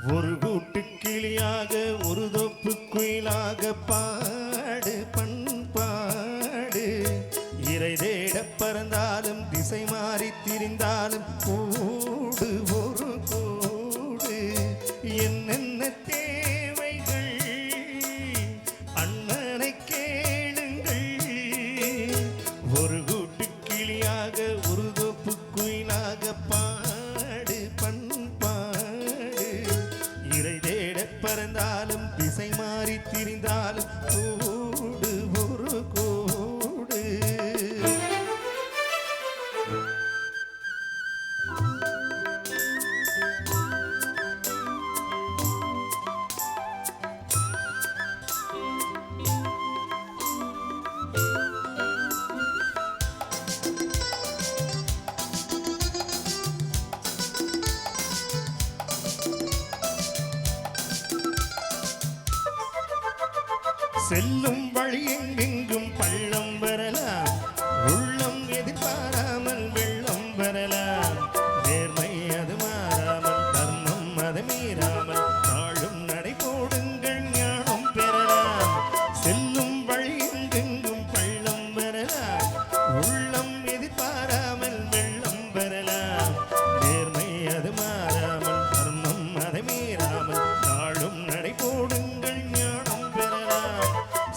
ஒரு கூட்டு கிளியாக ஒரு தொப்பு குயிலாக பாடு பண்பாடு. இறை தேட பறந்தாலும் திசை மாறி திரிந்தாலும் கூடு ஒரு கூடு. என்னென்ன தேவைகள் அண்ணனை கேளுங்கள். ஒரு கூட்டு கிளியாக ஒரு தொப்பு குயிலாக பாடு பண்பாடு. இறை தேட பறந்தாலும் திசை மாறி திரிந்தாலும் கூடு ஒரு கூடு. செல்லும் வழி எங்கெங்கும் பள்ளம் வரலாம், உள்ளம் எதிர்பாராமல் வெள்ளம் வரலாம். நேர்மை அது மாறாமல் தர்மம் அதை மீறாமல் நாளும் நடை போடுங்கள் ஞானம் பெறலாம். செல்லும் வழி எங்கெங்கும் பள்ளம் வரலாம், உள்ளம் எதிர்பாராமல் வெள்ளம் வரலாம். நேர்மை அது மாறாமல் தர்மம் அதை மீறாமல் நாளும் நடை போடுங்கள் ஞானம் பெறலாம்.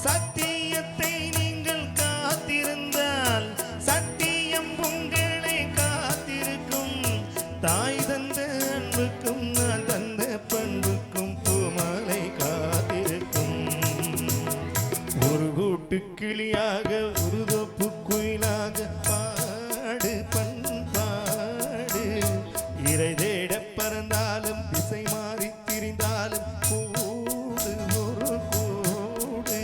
சத்தியத்தை நீங்கள் காத்திருந்தால் சத்தியம் உங்களை காத்திருக்கும். தாய் தந்த அன்புக்கும் நான் தந்த பண்புக்கும் பூமாலை காத்திருக்கும். ஒரு கூட்டு கிளியாக ஒரு தொப்பு குயிலாக பாடு பண்பாடு. இறை தேட பறந்தாலும் திசை மாறி திரிந்தாலும் கூடு ஒரு கூடு.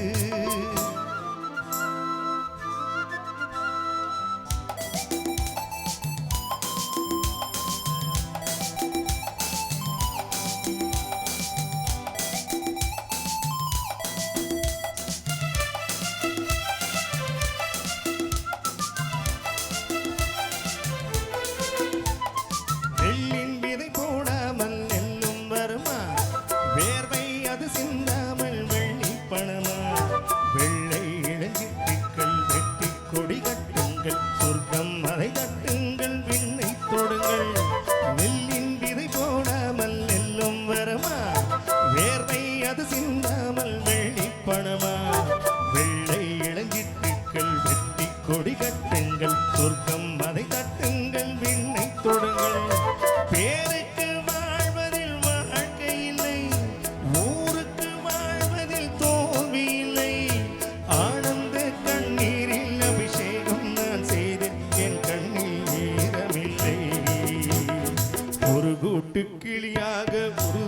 நெல்லின் விதை போடாமல் நெல்லும் வருமா, வேர்வை அது சிந்தாமல் வெள்ளி பணமா. வெள்ளை இளஞ்சிட்டுக்கள் வெட்டி கொடி கட்டுங்கள், சொர்க்கம் அதை தட்டுங்கள் விண்ணை தொடுங்கள். நெல்லின் விதை போடாமல் நெல்லும் வருமா, வேர்வை அது சிந்தாமல் வெள்ளி பணமா. வெள்ளை இளஞ்சிட்டுக்கள் வெட்டி கொடி கட்டுங்கள், சொர்க்கம் அதை தட்டுங்கள் விண்ணை தொடுங்கள். பேருக்கு வாழ்வதில் வாழ்க்கை இல்லை, ஊருக்கு வாழ்வதில் தோல்வி இல்லை. ஆனந்த கண்ணீரில் அபிஷேகம் நான் செய்தேன், என் கண்ணில் ஈரமில்லை. ஒரு கூட்டு கிளியாக ஒரு